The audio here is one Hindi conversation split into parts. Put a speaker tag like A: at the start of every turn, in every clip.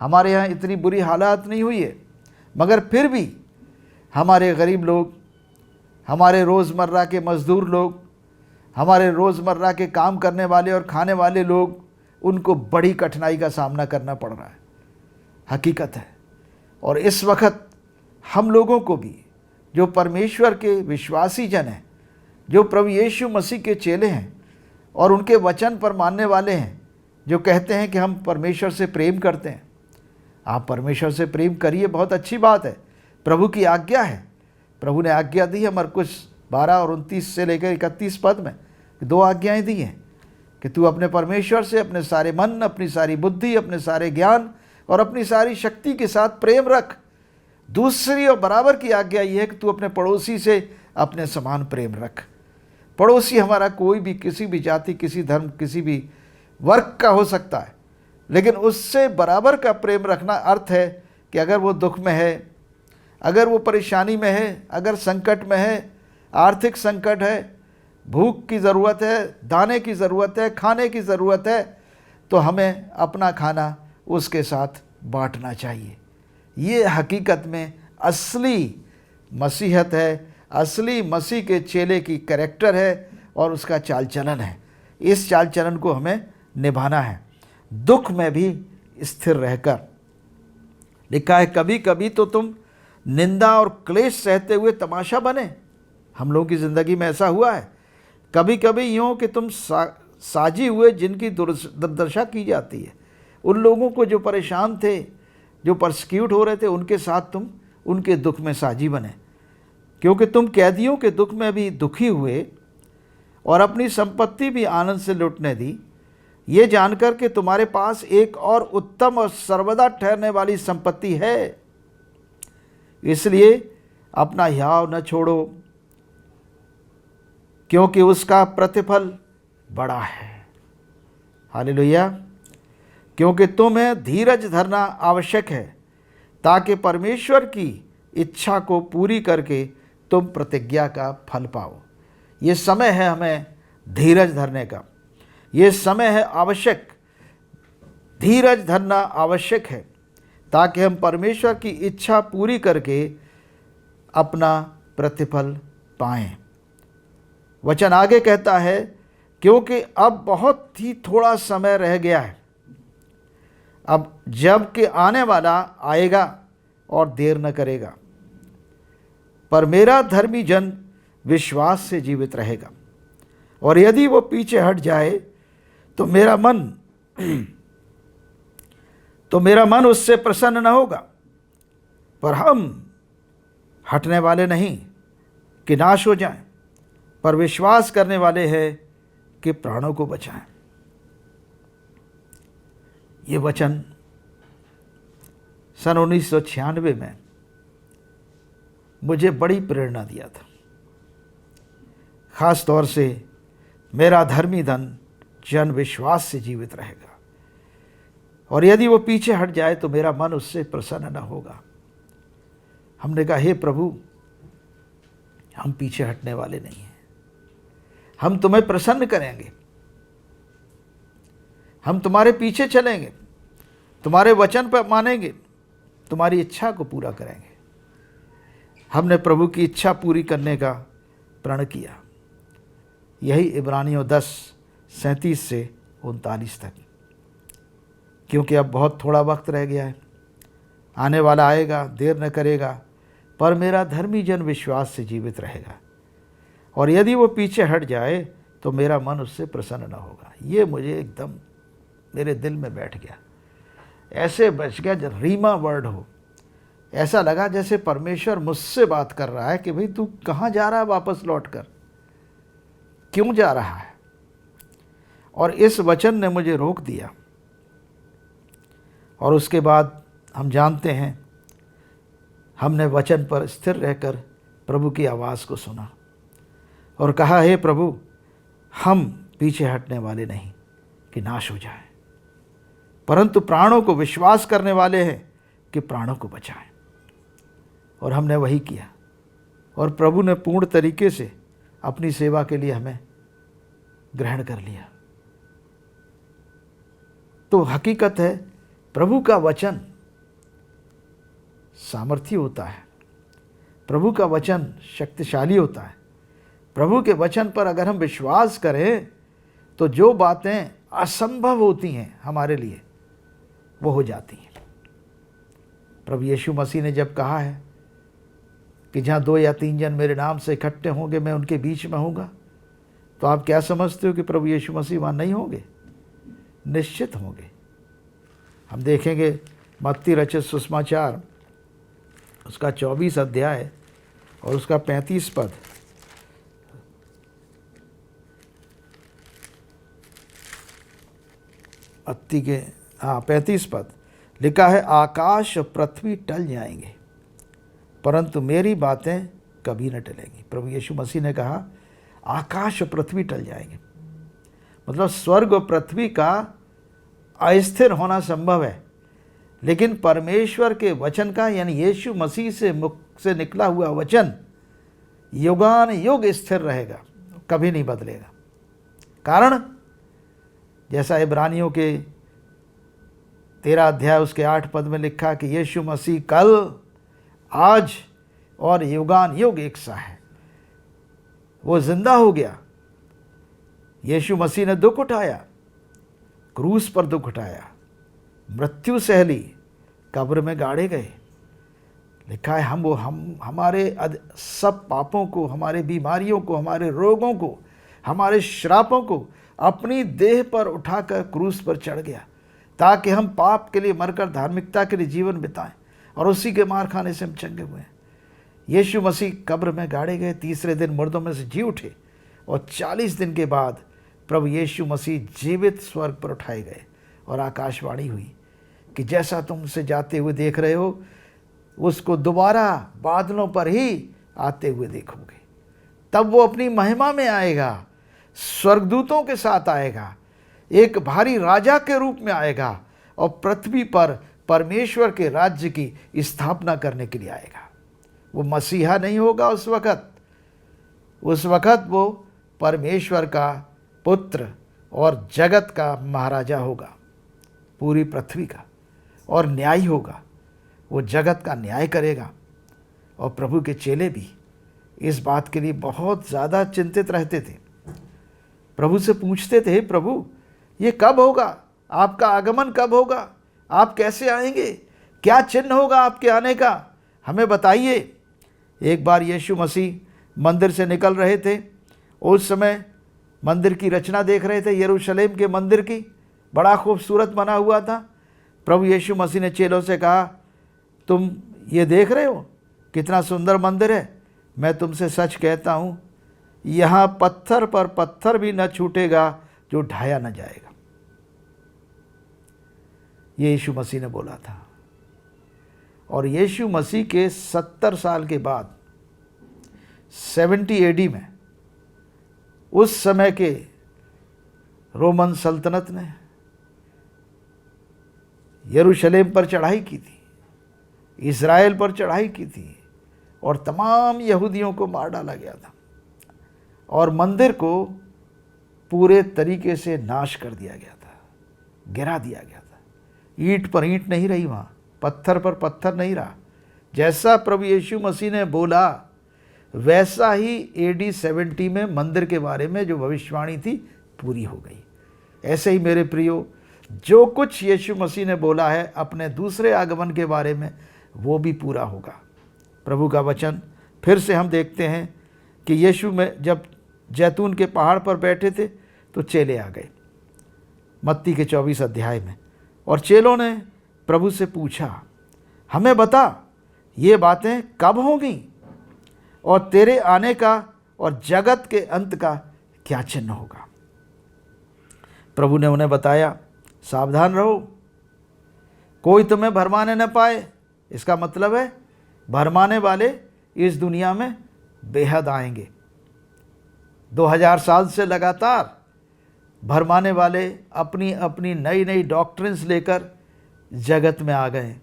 A: हमारे यहाँ इतनी बुरी हालात नहीं हुई है, मगर फिर भी हमारे गरीब लोग, हमारे रोज़मर्रा के मज़दूर लोग, हमारे रोज़मर्रा के काम करने वाले और खाने वाले लोग, उनको बड़ी कठिनाई का सामना करना पड़ रहा है। हकीकत है। और इस वक्त हम लोगों को भी, जो परमेश्वर के विश्वासी जन हैं, जो प्रभु यीशु मसीह के चेले हैं और उनके वचन पर मानने वाले हैं, जो कहते हैं कि हम परमेश्वर से प्रेम करते हैं, आप परमेश्वर से प्रेम करिए, बहुत अच्छी बात है, प्रभु की आज्ञा है। प्रभु ने आज्ञा दी है, मरकुस 12 और 29 से लेकर 31 पद में 2 आज्ञाएं दी हैं कि तू अपने परमेश्वर से अपने सारे मन, अपनी सारी बुद्धि, अपने सारे ज्ञान और अपनी सारी शक्ति के साथ प्रेम रख। दूसरी और बराबर की आज्ञा यह है कि तू अपने पड़ोसी से अपने समान प्रेम रख। पड़ोसी हमारा कोई भी, किसी भी जाति, किसी धर्म, किसी भी वर्ग का हो सकता है, लेकिन उससे बराबर का प्रेम रखना अर्थ है कि अगर वो दुख में है, अगर वो परेशानी में है, अगर संकट में है, आर्थिक संकट है, भूख की ज़रूरत है, दाने की ज़रूरत है, खाने की ज़रूरत है, तो हमें अपना खाना उसके साथ बांटना चाहिए। ये हकीकत में असली मसीहत है, असली मसीह के चेले की कैरेक्टर है और उसका चाल चलन है। इस चाल चलन को हमें निभाना है, दुख में भी स्थिर रहकर। लिखा है, कभी कभी तो तुम निंदा और क्लेश सहते हुए तमाशा बने। हम लोगों की ज़िंदगी में ऐसा हुआ है, कभी कभी यूँ कि तुम साजी हुए जिनकी दुर्दशा की जाती है, उन लोगों को जो परेशान थे, जो परसिक्यूट हो रहे थे, उनके साथ तुम उनके दुख में साजी बने, क्योंकि तुम कैदियों के दुख में भी दुखी हुए और अपनी संपत्ति भी आनंद से लुटने दी, ये जानकर कि तुम्हारे पास एक और उत्तम और सर्वदा ठहरने वाली संपत्ति है। इसलिए अपना हियाव न छोड़ो, क्योंकि उसका प्रतिफल बड़ा है। हालेलुया। क्योंकि तुम्हें धीरज धरना आवश्यक है, ताकि परमेश्वर की इच्छा को पूरी करके तुम प्रतिज्ञा का फल पाओ। ये समय है हमें धीरज धरने का, ये समय है आवश्यक, धीरज धरना आवश्यक है, ताकि हम परमेश्वर की इच्छा पूरी करके अपना प्रतिफल पाएं। वचन आगे कहता है, क्योंकि अब बहुत ही थोड़ा समय रह गया है, अब जब कि आने वाला आएगा और देर न करेगा। पर मेरा धर्मी जन विश्वास से जीवित रहेगा, और यदि वो पीछे हट जाए तो मेरा मन उससे प्रसन्न न होगा। पर हम हटने वाले नहीं कि नाश हो जाएं, पर विश्वास करने वाले हैं कि प्राणों को बचाएं। ये वचन सन 1996 में मुझे बड़ी प्रेरणा दिया था। ख़ास तौर से मेरा धर्मी जन विश्वास से जीवित रहेगा, और यदि वो पीछे हट जाए तो मेरा मन उससे प्रसन्न न होगा। हमने कहा, हे प्रभु, हम पीछे हटने वाले नहीं हैं, हम तुम्हें प्रसन्न करेंगे, हम तुम्हारे पीछे चलेंगे, तुम्हारे वचन पर मानेंगे, तुम्हारी इच्छा को पूरा करेंगे। हमने प्रभु की इच्छा पूरी करने का प्रण किया। यही इब्रानियों 10:37 से 39 तक। क्योंकि अब बहुत थोड़ा वक्त रह गया है, आने वाला आएगा, देर न करेगा, पर मेरा धर्मी जन विश्वास से जीवित रहेगा, और यदि वो पीछे हट जाए तो मेरा मन उससे प्रसन्न न होगा। ये मुझे एकदम मेरे दिल में बैठ गया, ऐसे बच गया जब रीमा वर्ड हो। ऐसा लगा जैसे परमेश्वर मुझसे बात कर रहा है कि भाई तू कहाँ जा रहा है, वापस लौट कर क्यों जा रहा है। और इस वचन ने मुझे रोक दिया, और उसके बाद हम जानते हैं हमने वचन पर स्थिर रहकर प्रभु की आवाज़ को सुना और कहा, हे प्रभु, हम पीछे हटने वाले नहीं कि नाश हो जाए, परंतु प्राणों को विश्वास करने वाले हैं कि प्राणों को बचाएं। और हमने वही किया, और प्रभु ने पूर्ण तरीके से अपनी सेवा के लिए हमें ग्रहण कर लिया। तो हकीकत है, प्रभु का वचन सामर्थी होता है, प्रभु का वचन शक्तिशाली होता है। प्रभु के वचन पर अगर हम विश्वास करें तो जो बातें असंभव होती हैं हमारे लिए वो हो जाती हैं। प्रभु यीशु मसीह ने जब कहा है कि जहाँ 2 या 3 जन मेरे नाम से इकट्ठे होंगे मैं उनके बीच में होऊंगा, तो आप क्या समझते हो कि प्रभु यीशु मसीह वहाँ नहीं होंगे? निश्चित होंगे। हम देखेंगे मत्ती रचित सुसमाचार उसका 24 अध्याय और उसका 35 पद। मत्ती के 35 पद लिखा है, आकाश और पृथ्वी टल जाएंगे परंतु मेरी बातें कभी न टलेंगी। प्रभु यीशु मसीह ने कहा आकाश और पृथ्वी टल जाएंगे, मतलब स्वर्ग और पृथ्वी का अस्थिर होना संभव है, लेकिन परमेश्वर के वचन का यानी यीशु मसीह से मुख से निकला हुआ वचन युगान युग स्थिर रहेगा, कभी नहीं बदलेगा। कारण जैसा इब्रानियों के 13 अध्याय उसके 8 पद में लिखा कि यीशु मसीह कल आज और युगान युग एक सा है। वो जिंदा हो गया। यीशु मसीह ने दुख उठाया, क्रूस पर दुख उठाया, मृत्यु सह ली, कब्र में गाड़े गए। लिखा है हम हमारे सब पापों को, हमारे बीमारियों को, हमारे रोगों को, हमारे श्रापों को अपनी देह पर उठाकर क्रूस पर चढ़ गया ताकि हम पाप के लिए मरकर धार्मिकता के लिए जीवन बिताएं और उसी के मार खाने से हम चंगे हुए हैं। यीशु मसीह कब्र में गाड़े गए, तीसरे दिन मुर्दों में से जी उठे और 40 दिन के बाद प्रभु यीशु मसीह जीवित स्वर्ग पर उठाए गए और आकाशवाणी हुई कि जैसा तुम उसे जाते हुए देख रहे हो उसको दोबारा बादलों पर ही आते हुए देखोगे। तब वो अपनी महिमा में आएगा, स्वर्गदूतों के साथ आएगा, एक भारी राजा के रूप में आएगा और पृथ्वी पर परमेश्वर के राज्य की स्थापना करने के लिए आएगा। वो मसीहा नहीं होगा उस वक़्त वो परमेश्वर का पुत्र और जगत का महाराजा होगा, पूरी पृथ्वी का, और न्यायी होगा। वो जगत का न्याय करेगा। और प्रभु के चेले भी इस बात के लिए बहुत ज़्यादा चिंतित रहते थे। प्रभु से पूछते थे, प्रभु ये कब होगा? आपका आगमन कब होगा? आप कैसे आएंगे? क्या चिन्ह होगा आपके आने का? हमें बताइए। एक बार यीशु मसीह मंदिर से निकल रहे थे। उस समय मंदिर की रचना देख रहे थे, यरूशलेम के मंदिर की, बड़ा खूबसूरत बना हुआ था। प्रभु यीशु मसीह ने चेलों से कहा, तुम ये देख रहे हो कितना सुंदर मंदिर है? मैं तुमसे सच कहता हूँ यहाँ पत्थर पर पत्थर भी न छूटेगा जो ढाया न जाएगा। ये यीशु मसीह ने बोला था। और यीशु मसीह के 70 साल के बाद 70 AD में उस समय के रोमन सल्तनत ने यरूशलेम पर चढ़ाई की थी, इज़राइल पर चढ़ाई की थी और तमाम यहूदियों को मार डाला गया था और मंदिर को पूरे तरीके से नाश कर दिया गया था, गिरा दिया गया था। ईंट पर ईंट नहीं रही वहाँ, पत्थर पर पत्थर नहीं रहा। जैसा प्रभु यीशु मसीह ने बोला वैसा ही AD 70 में मंदिर के बारे में जो भविष्यवाणी थी पूरी हो गई। ऐसे ही मेरे प्रियो, जो कुछ यीशु मसीह ने बोला है अपने दूसरे आगमन के बारे में वो भी पूरा होगा। प्रभु का वचन फिर से हम देखते हैं कि यीशु में जब जैतून के पहाड़ पर बैठे थे तो चेले आ गए, मत्ती के 24 अध्याय में। और चेलों ने प्रभु से पूछा, हमें बता ये बातें कब होंगी और तेरे आने का और जगत के अंत का क्या चिन्ह होगा? प्रभु ने उन्हें बताया, सावधान रहो, कोई तुम्हें भरमाने न पाए। इसका मतलब है भरमाने वाले इस दुनिया में बेहद आएंगे। 2000 साल से लगातार भरमाने वाले अपनी अपनी नई नई डॉक्ट्रिन्स लेकर जगत में आ गए।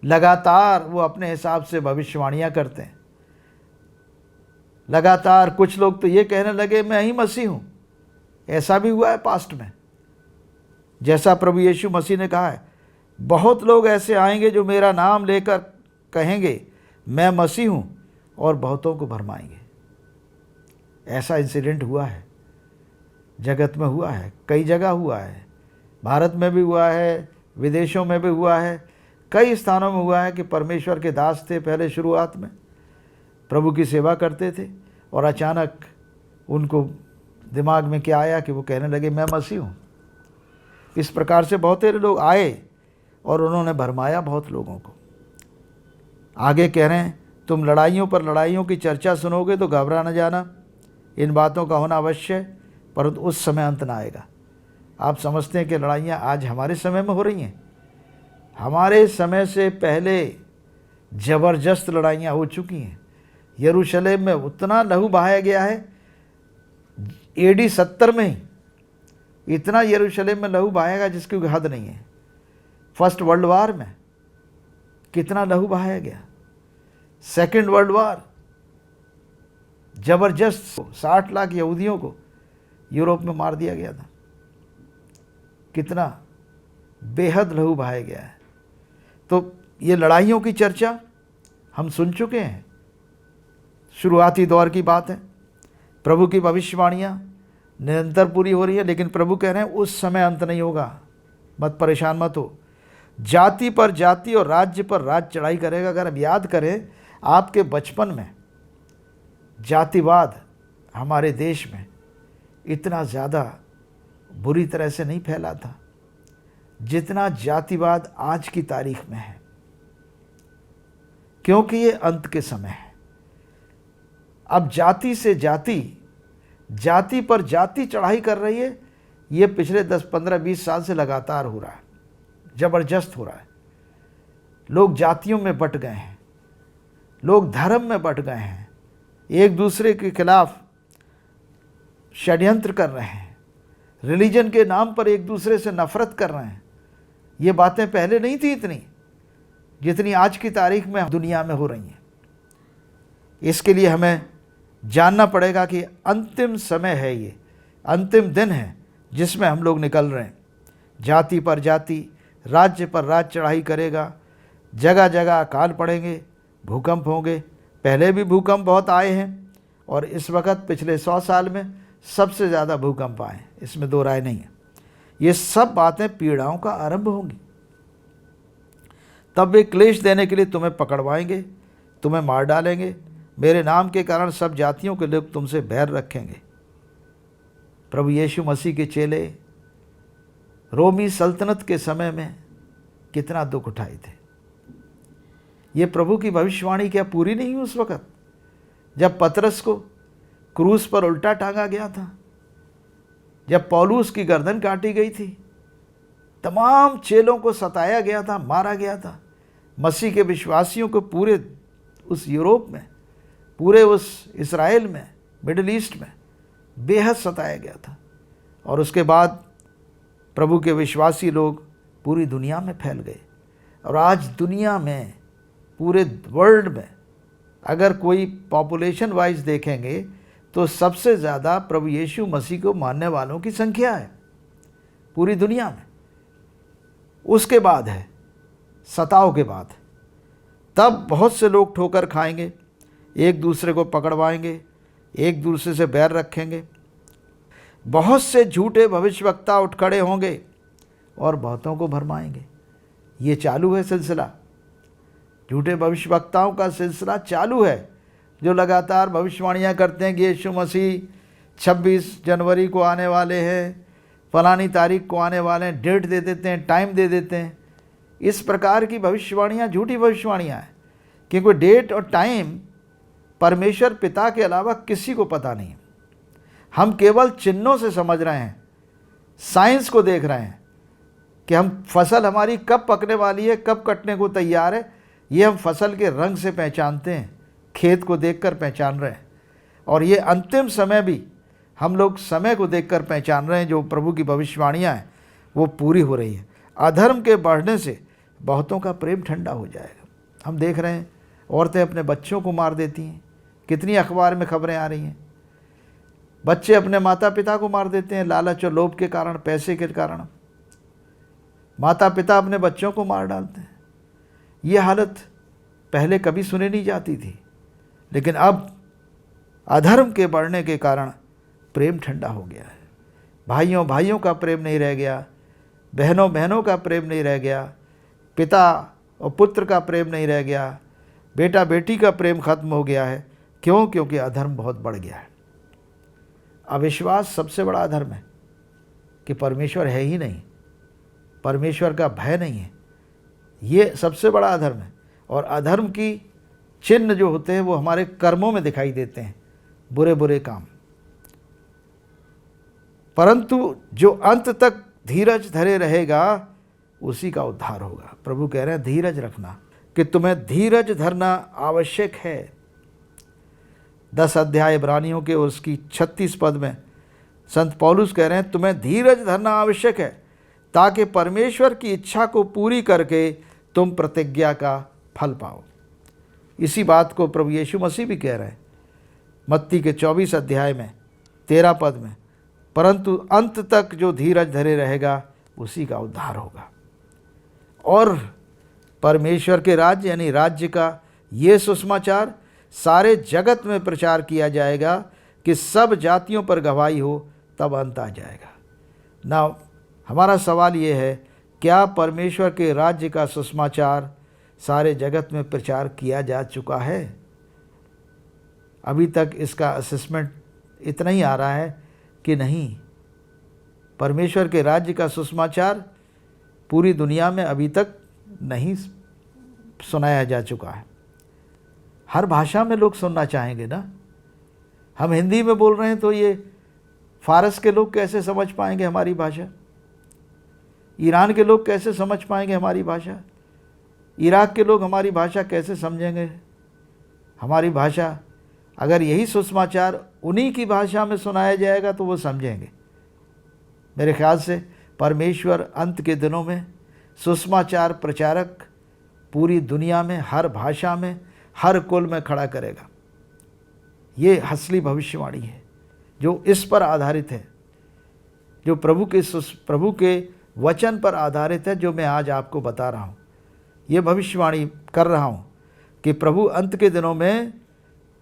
A: लगातार वो अपने हिसाब से भविष्यवाणियाँ करते हैं। लगातार कुछ लोग तो ये कहने लगे मैं ही मसीह हूँ। ऐसा भी हुआ है पास्ट में। जैसा प्रभु यीशु मसीह ने कहा है, बहुत लोग ऐसे आएंगे जो मेरा नाम लेकर कहेंगे मैं मसीह हूँ और बहुतों को भरमाएंगे। ऐसा इंसिडेंट हुआ है, जगत में हुआ है, कई जगह हुआ है, भारत में भी हुआ है, विदेशों में भी हुआ है, कई स्थानों में हुआ है कि परमेश्वर के दास थे, पहले शुरुआत में प्रभु की सेवा करते थे और अचानक उनको दिमाग में क्या आया कि वो कहने लगे मैं मसीह हूँ। इस प्रकार से बहुत सारे लोग आए और उन्होंने भरमाया बहुत लोगों को। आगे कह रहे हैं तुम लड़ाइयों पर लड़ाइयों की चर्चा सुनोगे तो घबरा न जाना, इन बातों का होना अवश्य है, परंतु उस समय अंत ना आएगा। आप समझते हैं कि लड़ाइयाँ आज हमारे समय में हो रही हैं? हमारे समय से पहले ज़बरदस्त लड़ाइयाँ हो चुकी हैं। यरूशलेम में उतना लहू बहाया गया है, AD 70 में ही इतना यरूशलेम में लहू बहाएगा जिसकी कोई हद नहीं है। फर्स्ट वर्ल्ड वार में कितना लहू बहाया गया, सेकेंड वर्ल्ड वार जबरदस्त 60 लाख यहूदियों को यूरोप में मार दिया गया था। कितना बेहद लहू बहाया गया है। तो ये लड़ाइयों की चर्चा हम सुन चुके हैं, शुरुआती दौर की बात है। प्रभु की भविष्यवाणियाँ निरंतर पूरी हो रही है, लेकिन प्रभु कह रहे हैं उस समय अंत नहीं होगा, मत परेशान मत हो। जाति पर जाति और राज्य पर राज्य चढ़ाई करेगा। अगर हम याद करें आपके बचपन में जातिवाद हमारे देश में इतना ज़्यादा बुरी तरह से नहीं फैला था जितना जातिवाद आज की तारीख में है, क्योंकि ये अंत के समय है। अब जाति से जाति, जाति पर जाति चढ़ाई कर रही है। ये पिछले 10, 15, 20 साल से लगातार हो रहा है, जबरदस्त हो रहा है। लोग जातियों में बट गए हैं, लोग धर्म में बट गए हैं, एक दूसरे के खिलाफ षड्यंत्र कर रहे हैं, रिलीजन के नाम पर एक दूसरे से नफरत कर रहे हैं। ये बातें पहले नहीं थी इतनी जितनी आज की तारीख में दुनिया में हो रही हैं। इसके लिए हमें जानना पड़ेगा कि अंतिम समय है, ये अंतिम दिन है जिसमें हम लोग निकल रहे हैं। जाति पर जाति, राज्य पर राज्य चढ़ाई करेगा, जगह जगह अकाल पड़ेंगे, भूकंप होंगे। पहले भी भूकंप बहुत आए हैं और इस वक्त पिछले 100 साल में सबसे ज़्यादा भूकंप आए, इसमें दो राय नहीं है। ये सब बातें पीड़ाओं का आरंभ होंगी। तब वे क्लेश देने के लिए तुम्हें पकड़वाएंगे, तुम्हें मार डालेंगे। मेरे नाम के कारण सब जातियों के लोग तुमसे बैर रखेंगे। प्रभु यीशु मसीह के चेले रोमी सल्तनत के समय में कितना दुख उठाए थे। ये प्रभु की भविष्यवाणी क्या पूरी नहीं हुई उस वक़्त जब पतरस को क्रूस पर उल्टा टांगा गया था, जब पौलुस की गर्दन काटी गई थी, तमाम चेलों को सताया गया था, मारा गया था। मसीह के विश्वासियों को पूरे उस यूरोप में, पूरे उस इस्राएल में, मिडिल ईस्ट में बेहद सताया गया था। और उसके बाद प्रभु के विश्वासी लोग पूरी दुनिया में फैल गए। और आज दुनिया में, पूरे वर्ल्ड में अगर कोई पॉपुलेशन वाइज देखेंगे तो सबसे ज़्यादा प्रभु यीशु मसीह को मानने वालों की संख्या है पूरी दुनिया में। उसके बाद है सताव के बाद, तब बहुत से लोग ठोकर खाएंगे, एक दूसरे को पकड़वाएंगे, एक दूसरे से बैर रखेंगे। बहुत से झूठे भविष्यवक्ता उठ खड़े होंगे और बहुतों को भरमाएंगे। ये चालू है सिलसिला, झूठे भविष्यवक्ताओं का सिलसिला चालू है, जो लगातार भविष्यवाणियाँ करते हैं कि यीशु मसीह 26 जनवरी को आने वाले हैं, फलानी तारीख को आने वाले हैं, डेट दे देते हैं, टाइम दे देते हैं। इस प्रकार की भविष्यवाणियाँ झूठी भविष्यवाणियाँ हैं, क्योंकि डेट और टाइम परमेश्वर पिता के अलावा किसी को पता नहीं। हम केवल चिन्हों से समझ रहे हैं, साइंस को देख रहे हैं कि हम फसल हमारी कब पकने वाली है, कब कटने को तैयार है। ये हम फसल के रंग से पहचानते हैं, खेत को देखकर पहचान रहे हैं। और ये अंतिम समय भी हम लोग समय को देखकर पहचान रहे हैं। जो प्रभु की भविष्यवाणियाँ हैं वो पूरी हो रही है। अधर्म के बढ़ने से बहुतों का प्रेम ठंडा हो जाएगा। हम देख रहे हैं औरतें अपने बच्चों को मार देती हैं, कितनी अखबार में खबरें आ रही हैं। बच्चे अपने माता पिता को मार देते हैं, लालच और लोभ के कारण, पैसे के कारण माता पिता अपने बच्चों को मार डालते हैं। ये हालत पहले कभी सुनी नहीं जाती थी, लेकिन अब अधर्म के बढ़ने के कारण प्रेम ठंडा हो गया है। भाइयों भाइयों का प्रेम नहीं रह गया, बहनों बहनों का प्रेम नहीं रह गया, पिता और पुत्र का प्रेम नहीं रह गया, बेटा बेटी का प्रेम खत्म हो गया है। क्यों? क्योंकि अधर्म बहुत बढ़ गया है। अविश्वास सबसे बड़ा अधर्म है कि परमेश्वर है ही नहीं, परमेश्वर का भय नहीं है, ये सबसे बड़ा अधर्म है। और अधर्म की चिन्ह जो होते हैं वो हमारे कर्मों में दिखाई देते हैं, बुरे बुरे काम। परंतु जो अंत तक धीरज धरे रहेगा उसी का उद्धार होगा। प्रभु कह रहे हैं धीरज रखना, कि तुम्हें धीरज धरना आवश्यक है। 10 अध्याय इब्रानियों के और उसकी 36 पद में संत पौलुस कह रहे हैं तुम्हें धीरज धरना आवश्यक है, ताकि परमेश्वर की इच्छा को पूरी करके तुम प्रतिज्ञा का फल पाओ। इसी बात को प्रभु यीशु मसीह भी कह रहे हैं मत्ती के 24 अध्याय में 13 पद में, परंतु अंत तक जो धीरज धरे रहेगा उसी का उद्धार होगा। और परमेश्वर के राज्य यानी राज्य का ये सुसमाचार सारे जगत में प्रचार किया जाएगा कि सब जातियों पर गवाही हो, तब अंत आ जाएगा। ना हमारा सवाल ये है, क्या परमेश्वर के राज्य का सुसमाचार सारे जगत में प्रचार किया जा चुका है? अभी तक इसका असेसमेंट इतना ही आ रहा है कि नहीं, परमेश्वर के राज्य का सुसमाचार पूरी दुनिया में अभी तक नहीं सुनाया जा चुका है। हर भाषा में लोग सुनना चाहेंगे ना। हम हिंदी में बोल रहे हैं तो ये फारस के लोग कैसे समझ पाएंगे हमारी भाषा? ईरान के लोग कैसे समझ पाएंगे हमारी भाषा? इराक के लोग हमारी भाषा कैसे समझेंगे हमारी भाषा? अगर यही सुसमाचार उन्हीं की भाषा में सुनाया जाएगा तो वो समझेंगे। मेरे ख्याल से परमेश्वर अंत के दिनों में सुसमाचार प्रचारक पूरी दुनिया में हर भाषा में हर कुल में खड़ा करेगा। ये असली भविष्यवाणी है जो इस पर आधारित है, जो प्रभु के वचन पर आधारित है, जो मैं आज आपको बता रहा हूँ। ये भविष्यवाणी कर रहा हूँ कि प्रभु अंत के दिनों में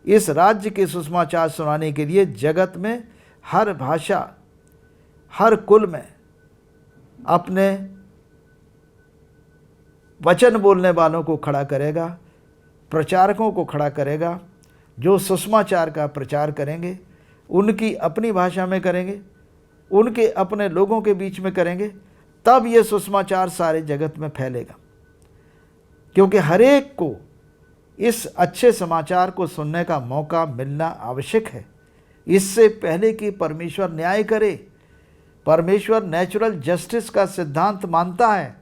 A: इस राज्य के सुसमाचार सुनाने के लिए जगत में हर भाषा हर कुल में अपने वचन बोलने वालों को खड़ा करेगा, प्रचारकों को खड़ा करेगा, जो सुसमाचार का प्रचार करेंगे, उनकी अपनी भाषा में करेंगे, उनके अपने लोगों के बीच में करेंगे। तब ये सुसमाचार सारे जगत में फैलेगा, क्योंकि हर एक को इस अच्छे समाचार को सुनने का मौका मिलना आवश्यक है। इससे पहले कि परमेश्वर न्याय करे, परमेश्वर नेचुरल जस्टिस का सिद्धांत मानता है,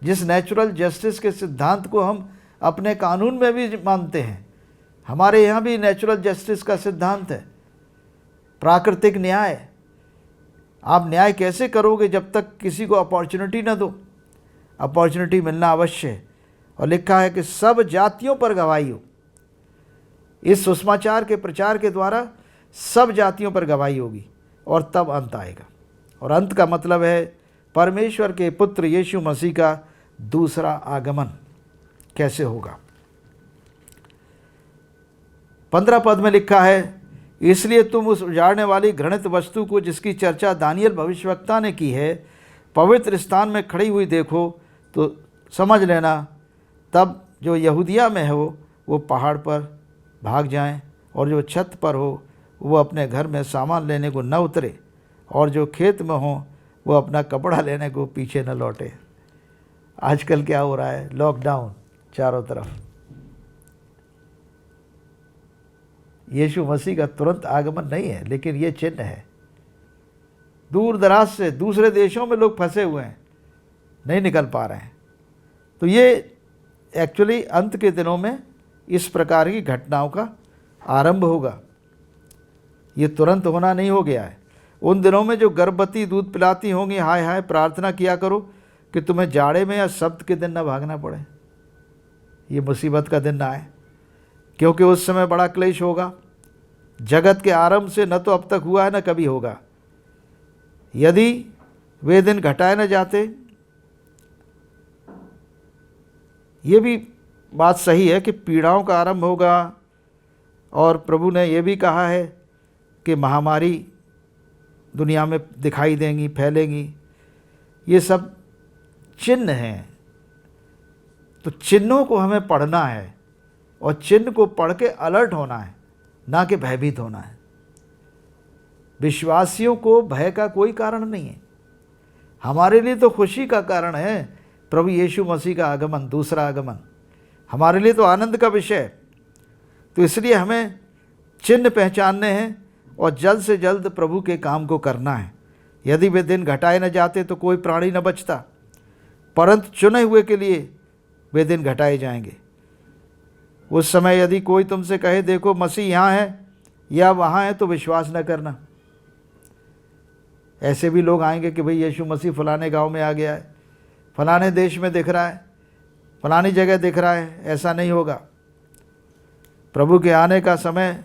A: जिस नेचुरल जस्टिस के सिद्धांत को हम अपने कानून में भी मानते हैं। हमारे यहाँ भी नेचुरल जस्टिस का सिद्धांत है, प्राकृतिक न्याय। आप न्याय कैसे करोगे जब तक किसी को अपॉर्चुनिटी न दो? अपॉर्चुनिटी मिलना अवश्य है। और लिखा है कि सब जातियों पर गवाही हो। इस सुसमाचार के प्रचार के द्वारा सब जातियों पर गवाही होगी और तब अंत आएगा। और अंत का मतलब है परमेश्वर के पुत्र यीशु मसीह का दूसरा आगमन कैसे होगा। 15 पद में लिखा है, इसलिए तुम उस उजाड़ने वाली घृणित वस्तु को जिसकी चर्चा दानियल भविष्यवक्ता ने की है पवित्र स्थान में खड़ी हुई देखो तो समझ लेना। तब जो यहूदिया में हो वो पहाड़ पर भाग जाएं, और जो छत पर हो वो अपने घर में सामान लेने को न उतरे, और जो खेत में हो वो अपना कपड़ा लेने को पीछे न लौटे। आजकल क्या हो रहा है? लॉकडाउन चारों तरफ। यीशु मसीह का तुरंत आगमन नहीं है, लेकिन ये चिन्ह है। दूर दराज से दूसरे देशों में लोग फंसे हुए हैं, नहीं निकल पा रहे हैं। तो ये एक्चुअली अंत के दिनों में इस प्रकार की घटनाओं का आरंभ होगा। ये तुरंत होना नहीं हो गया है। उन दिनों में जो गर्भवती दूध पिलाती होंगी, हाय हाय प्रार्थना किया करो कि तुम्हें जाड़े में या सब्त के दिन न भागना पड़े, ये मुसीबत का दिन ना आए, क्योंकि उस समय बड़ा क्लेश होगा। जगत के आरंभ से न तो अब तक हुआ है न कभी होगा। यदि वे दिन घटाए न जाते, ये भी बात सही है कि पीड़ाओं का आरंभ होगा, और प्रभु ने यह भी कहा है कि महामारी दुनिया में दिखाई देंगी, फैलेंगी। ये सब चिन्ह हैं। तो चिन्हों को हमें पढ़ना है और चिन्ह को पढ़ के अलर्ट होना है, ना कि भयभीत होना है। विश्वासियों को भय का कोई कारण नहीं है। हमारे लिए तो खुशी का कारण है प्रभु यीशु मसीह का आगमन, दूसरा आगमन हमारे लिए तो आनंद का विषय है। तो इसलिए हमें चिन्ह पहचानने हैं और जल्द से जल्द प्रभु के काम को करना है। यदि वे दिन घटाए न जाते तो कोई प्राणी न बचता, परंतु चुने हुए के लिए वे दिन घटाए जाएंगे। उस समय यदि कोई तुमसे कहे देखो मसीह यहाँ है या वहाँ है, तो विश्वास न करना। ऐसे भी लोग आएंगे कि भाई यीशु मसीह फलाने गांव में आ गया है, फलाने देश में दिख रहा है, फलानी जगह दिख रहा है। ऐसा नहीं होगा। प्रभु के आने का समय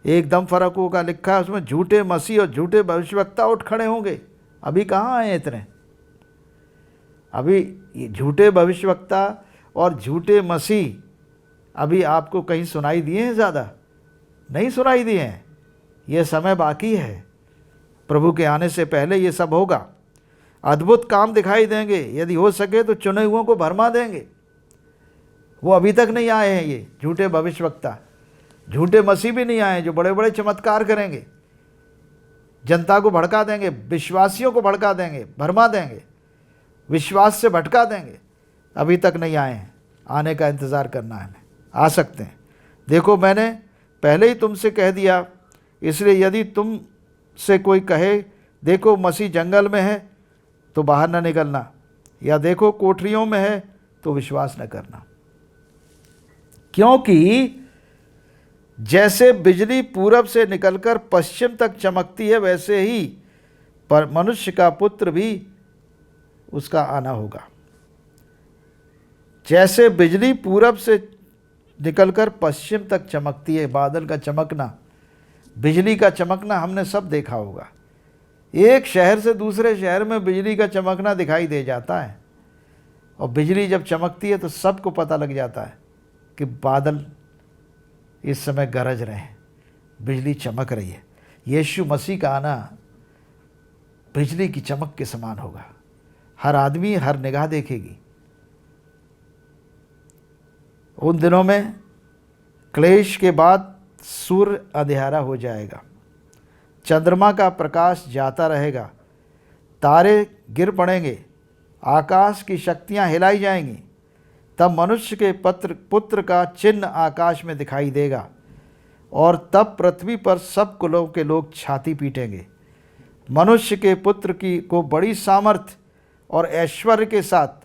A: एकदम फ़र्क होगा। लिखा है उसमें झूठे मसीह और झूठे भविष्यवक्ता उठ खड़े होंगे। अभी कहाँ आए इतने? अभी ये झूठे भविष्यवक्ता और झूठे मसीह अभी आपको कहीं सुनाई दिए हैं? ज़्यादा नहीं सुनाई दिए हैं। ये समय बाकी है। प्रभु के आने से पहले ये सब होगा। अद्भुत काम दिखाई देंगे। यदि हो सके तो चुने हुओं को भरमा देंगे। वो अभी तक नहीं आए हैं। ये झूठे भविष्यवक्ता, झूठे मसीह भी नहीं आए जो बड़े बड़े चमत्कार करेंगे, जनता को भड़का देंगे, विश्वासियों को भड़का देंगे, भरमा देंगे, विश्वास से भटका देंगे। अभी तक नहीं आए हैं। आने का इंतज़ार करना है। हमें आ सकते हैं। देखो मैंने पहले ही तुमसे कह दिया, इसलिए यदि तुम से कोई कहे देखो मसीह जंगल में है तो बाहर न निकलना, या देखो कोठरियों में है तो विश्वास न करना। क्योंकि जैसे बिजली पूरब से निकलकर पश्चिम तक चमकती है, वैसे ही पर मनुष्य का पुत्र भी उसका आना होगा। जैसे बिजली पूरब से निकलकर पश्चिम तक चमकती है, बादल का चमकना, बिजली का चमकना हमने सब देखा होगा। एक शहर से दूसरे शहर में बिजली का चमकना दिखाई दे जाता है, और बिजली जब चमकती है तो सबको पता लग जाता है कि बादल इस समय गरज रहे हैं, बिजली चमक रही है। यीशु मसीह का आना बिजली की चमक के समान होगा। हर आदमी, हर निगाह देखेगी। उन दिनों में क्लेश के बाद सूर्य अंधेरा हो जाएगा, चंद्रमा का प्रकाश जाता रहेगा, तारे गिर पड़ेंगे, आकाश की शक्तियां हिलाई जाएंगी। तब मनुष्य के पुत्र का चिन्ह आकाश में दिखाई देगा, और तब पृथ्वी पर सब कुलों के लोग छाती पीटेंगे। मनुष्य के पुत्र की को बड़ी सामर्थ और ऐश्वर्य के साथ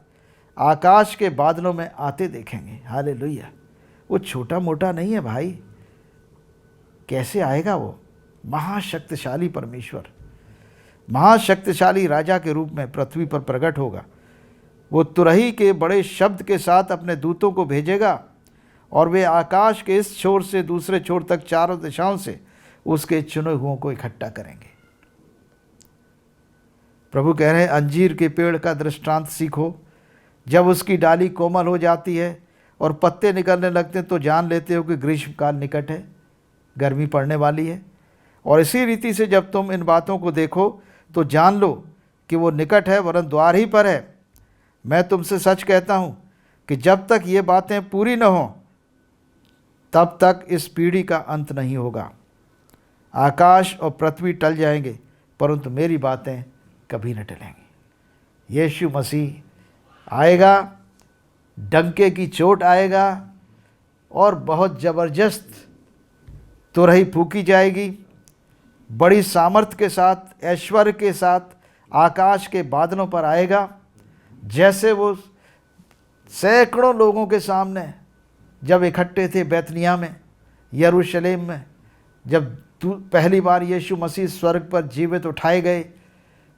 A: आकाश के बादलों में आते देखेंगे। हालेलुया। वो छोटा मोटा नहीं है भाई। कैसे आएगा वो? महाशक्तिशाली परमेश्वर, महाशक्तिशाली राजा के रूप में पृथ्वी पर प्रकट होगा। वो तुरही के बड़े शब्द के साथ अपने दूतों को भेजेगा, और वे आकाश के इस छोर से दूसरे छोर तक चारों दिशाओं से उसके चुने हुओं को इकट्ठा करेंगे। प्रभु कह रहे हैं, अंजीर के पेड़ का दृष्टांत सीखो। जब उसकी डाली कोमल हो जाती है और पत्ते निकलने लगते हैं तो जान लेते हो कि ग्रीष्मकाल निकट है, गर्मी पड़ने वाली है। और इसी रीति से जब तुम इन बातों को देखो तो जान लो कि वो निकट है, वरन द्वार ही पर है। मैं तुमसे सच कहता हूँ कि जब तक ये बातें पूरी न हों तब तक इस पीढ़ी का अंत नहीं होगा। आकाश और पृथ्वी टल जाएंगे, परंतु मेरी बातें कभी न टलेंगी। यीशु मसीह आएगा, डंके की चोट आएगा, और बहुत ज़बरदस्त तुरही फूकी जाएगी। बड़ी सामर्थ के साथ, ऐश्वर्य के साथ आकाश के बादलों पर आएगा। जैसे वो सैकड़ों लोगों के सामने जब इकट्ठे थे बैतनिय्याह में, यरूशलेम में, जब पहली बार यीशु मसीह स्वर्ग पर जीवित उठाए गए,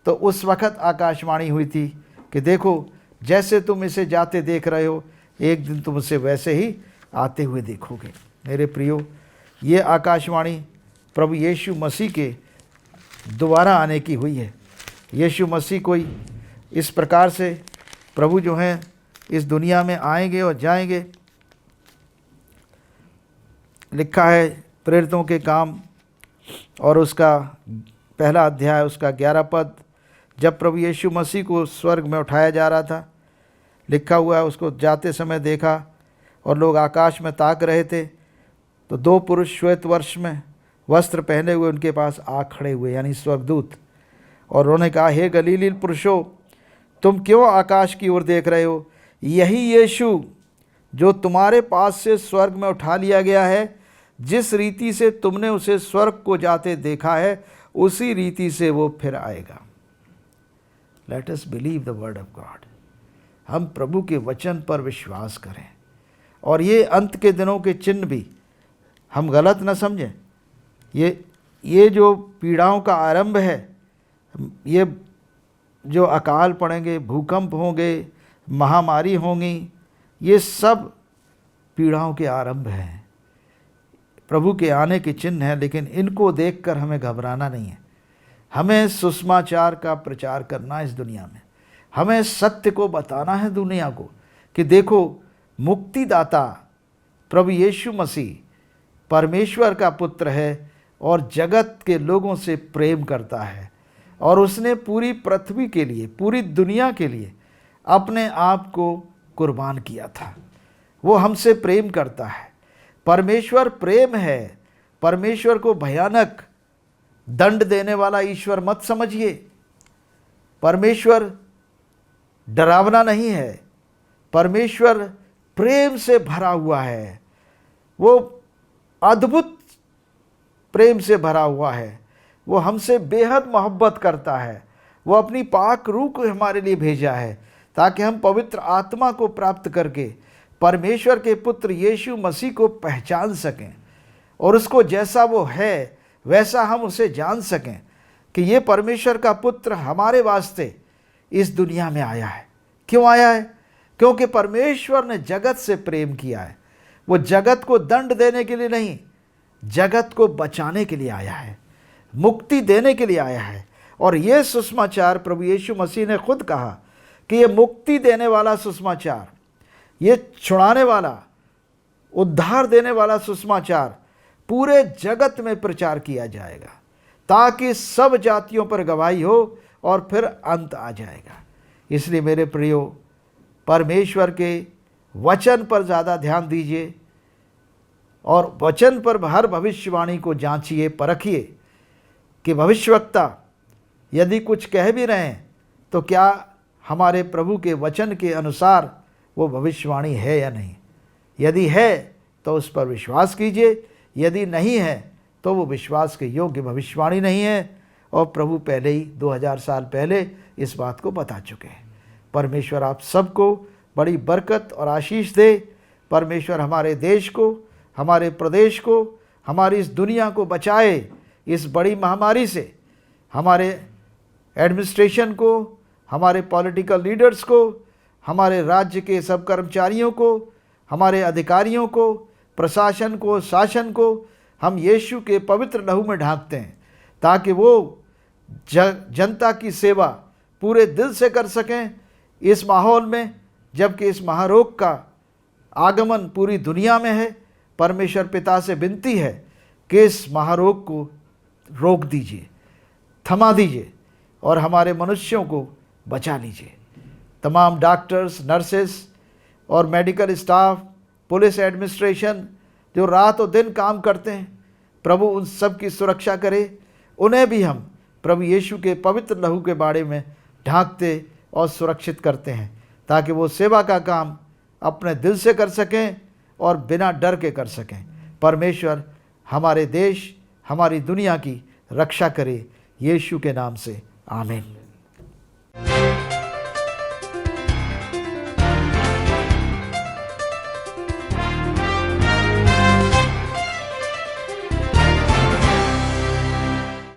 A: तो उस वक़्त आकाशवाणी हुई थी कि देखो जैसे तुम इसे जाते देख रहे हो, एक दिन तुम उसे वैसे ही आते हुए देखोगे। मेरे प्रियो, ये आकाशवाणी प्रभु यीशु मसीह के दोबारा आने की हुई है। यीशु मसीह कोई इस प्रकार से प्रभु जो हैं इस दुनिया में आएंगे और जाएंगे, लिखा है प्रेरितों के काम और उसका पहला अध्याय उसका 11 पद, जब प्रभु यीशु मसीह को स्वर्ग में उठाया जा रहा था, लिखा हुआ है उसको जाते समय देखा और लोग आकाश में ताक रहे थे, तो 2 पुरुष श्वेत वर्ष में वस्त्र पहने हुए उनके पास आ खड़े हुए, यानी स्वर्गदूत, और उन्होंने कहा, हे गलीली पुरुषों, तुम क्यों आकाश की ओर देख रहे हो? यही यीशु जो तुम्हारे पास से स्वर्ग में उठा लिया गया है, जिस रीति से तुमने उसे स्वर्ग को जाते देखा है, उसी रीति से वो फिर आएगा। Let us believe the word of God. हम प्रभु के वचन पर विश्वास करें, और ये अंत के दिनों के चिन्ह भी हम गलत न समझें। ये जो पीड़ाओं का आरंभ है, ये जो अकाल पड़ेंगे, भूकंप होंगे, महामारी होंगी, ये सब पीड़ाओं के आरंभ हैं, प्रभु के आने के चिन्ह हैं। लेकिन इनको देखकर हमें घबराना नहीं है। हमें सुसमाचार का प्रचार करना है इस दुनिया में। हमें सत्य को बताना है दुनिया को कि देखो, मुक्तिदाता प्रभु यीशु मसीह परमेश्वर का पुत्र है और जगत के लोगों से प्रेम करता है, और उसने पूरी पृथ्वी के लिए, पूरी दुनिया के लिए अपने आप को कुर्बान किया था। वो हमसे प्रेम करता है। परमेश्वर प्रेम है। परमेश्वर को भयानक दंड देने वाला ईश्वर मत समझिए। परमेश्वर डरावना नहीं है। परमेश्वर प्रेम से भरा हुआ है। वो अद्भुत प्रेम से भरा हुआ है। वो हमसे बेहद मोहब्बत करता है। वो अपनी पाक रूह को हमारे लिए भेजा है ताकि हम पवित्र आत्मा को प्राप्त करके परमेश्वर के पुत्र यीशु मसीह को पहचान सकें, और उसको जैसा वो है वैसा हम उसे जान सकें कि ये परमेश्वर का पुत्र हमारे वास्ते इस दुनिया में आया है। क्यों आया है? क्योंकि परमेश्वर ने जगत से प्रेम किया है। वो जगत को दंड देने के लिए नहीं, जगत को बचाने के लिए आया है, मुक्ति देने के लिए आया है। और ये सुसमाचार प्रभु यीशु मसीह ने खुद कहा कि ये मुक्ति देने वाला सुसमाचार, ये छुड़ाने वाला, उद्धार देने वाला सुसमाचार पूरे जगत में प्रचार किया जाएगा ताकि सब जातियों पर गवाही हो और फिर अंत आ जाएगा। इसलिए मेरे प्रियो, परमेश्वर के वचन पर ज़्यादा ध्यान दीजिए और वचन पर हर भविष्यवाणी को जांचिए, परखिए कि भविष्यवक्ता यदि कुछ कह भी रहे हैं तो क्या हमारे प्रभु के वचन के अनुसार वो भविष्यवाणी है या नहीं। यदि है तो उस पर विश्वास कीजिए, यदि नहीं है तो वो विश्वास के योग्य भविष्यवाणी नहीं है। और प्रभु पहले ही 2000 साल पहले इस बात को बता चुके हैं। परमेश्वर आप सबको बड़ी बरकत और आशीष दे। परमेश्वर हमारे देश को, हमारे प्रदेश को, हमारी इस दुनिया को बचाए इस बड़ी महामारी से। हमारे एडमिनिस्ट्रेशन को, हमारे पॉलिटिकल लीडर्स को, हमारे राज्य के सब कर्मचारियों को, हमारे अधिकारियों को, प्रशासन को, शासन को हम यीशु के पवित्र लहू में ढांकते हैं ताकि वो जनता की सेवा पूरे दिल से कर सकें इस माहौल में, जबकि इस महारोग का आगमन पूरी दुनिया में है। परमेश्वर पिता से विनती है कि इस महारोग को रोक दीजिए, थमा दीजिए और हमारे मनुष्यों को बचा लीजिए। तमाम डॉक्टर्स, नर्सेस और मेडिकल स्टाफ, पुलिस एडमिनिस्ट्रेशन जो रात और दिन काम करते हैं, प्रभु उन सब की सुरक्षा करे। उन्हें भी हम प्रभु यीशु के पवित्र लहू के बारे में ढांकते और सुरक्षित करते हैं ताकि वो सेवा का काम अपने दिल से कर सकें और बिना डर के कर सकें। परमेश्वर हमारे देश, हमारी दुनिया की रक्षा करे, यीशु के नाम से आमीन।